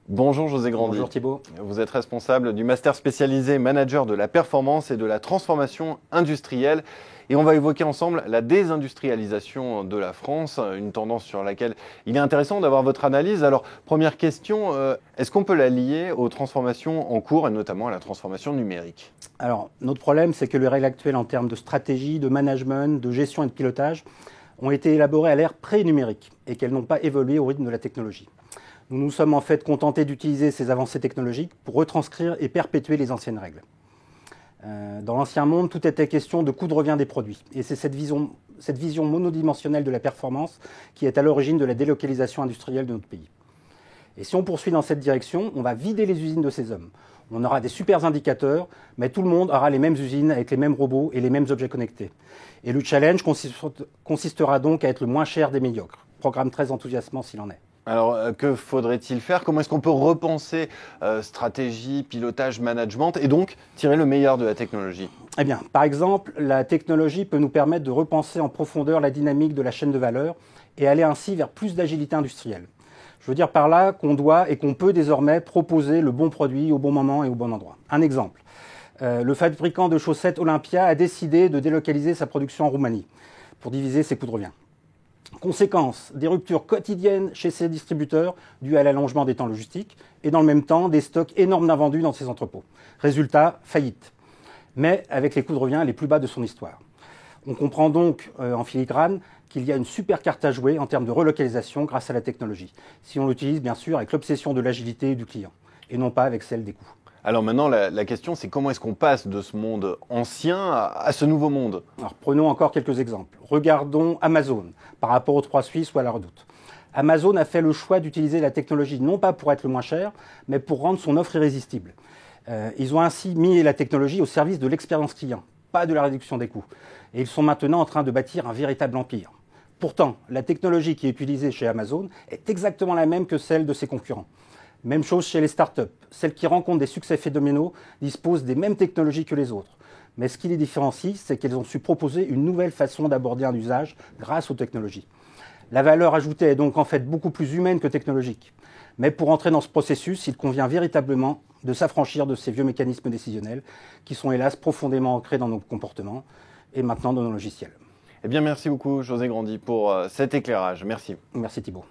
Bonjour José Grandi. Bonjour Thibault. Vous êtes responsable du master spécialisé manager de la performance et de la transformation industrielle. Et on va évoquer ensemble la désindustrialisation de la France, une tendance sur laquelle il est intéressant d'avoir votre analyse. Alors, première question, est-ce qu'on peut la lier aux transformations en cours et notamment à la transformation numérique? Alors, notre problème, c'est que les règles actuelles en termes de stratégie, de management, de gestion et de pilotage ont été élaborées à l'ère pré-numérique et qu'elles n'ont pas évolué au rythme de la technologie. Nous nous sommes en fait contentés d'utiliser ces avancées technologiques pour retranscrire et perpétuer les anciennes règles. Dans l'ancien monde, tout était question de coût de revient des produits. Et c'est cette vision monodimensionnelle de la performance qui est à l'origine de la délocalisation industrielle de notre pays. Et si on poursuit dans cette direction, on va vider les usines de ces hommes. On aura des super indicateurs, mais tout le monde aura les mêmes usines avec les mêmes robots et les mêmes objets connectés. Et le challenge consistera donc à être le moins cher des médiocres. Programme très enthousiasmant s'il en est. Alors, que faudrait-il faire? Comment est-ce qu'on peut repenser stratégie, pilotage, management et donc tirer le meilleur de la technologie? Eh bien, par exemple, la technologie peut nous permettre de repenser en profondeur la dynamique de la chaîne de valeur et aller ainsi vers plus d'agilité industrielle. Je veux dire par là qu'on doit et qu'on peut désormais proposer le bon produit au bon moment et au bon endroit. Un exemple, le fabricant de chaussettes Olympia a décidé de délocaliser sa production en Roumanie pour diviser ses coûts de revient. Conséquence, des ruptures quotidiennes chez ses distributeurs dues à l'allongement des temps logistiques et dans le même temps des stocks énormes d'invendus dans ses entrepôts. Résultat, faillite. Mais avec les coûts de revient les plus bas de son histoire. On comprend donc en filigrane qu'il y a une super carte à jouer en termes de relocalisation grâce à la technologie, si on l'utilise bien sûr avec l'obsession de l'agilité du client et non pas avec celle des coûts. Alors maintenant, la question, c'est comment est-ce qu'on passe de ce monde ancien à ce nouveau monde? Alors prenons encore quelques exemples. Regardons Amazon par rapport aux Trois Suisses ou à la Redoute. Amazon a fait le choix d'utiliser la technologie non pas pour être le moins cher, mais pour rendre son offre irrésistible. Ils ont ainsi mis la technologie au service de l'expérience client, pas de la réduction des coûts. Et ils sont maintenant en train de bâtir un véritable empire. Pourtant, la technologie qui est utilisée chez Amazon est exactement la même que celle de ses concurrents. Même chose chez les startups. Celles qui rencontrent des succès phénoménaux disposent des mêmes technologies que les autres. Mais ce qui les différencie, c'est qu'elles ont su proposer une nouvelle façon d'aborder un usage grâce aux technologies. La valeur ajoutée est donc en fait beaucoup plus humaine que technologique. Mais pour entrer dans ce processus, il convient véritablement de s'affranchir de ces vieux mécanismes décisionnels qui sont hélas profondément ancrés dans nos comportements et maintenant dans nos logiciels. Eh bien, merci beaucoup José Grandi pour cet éclairage. Merci. Merci Thibault.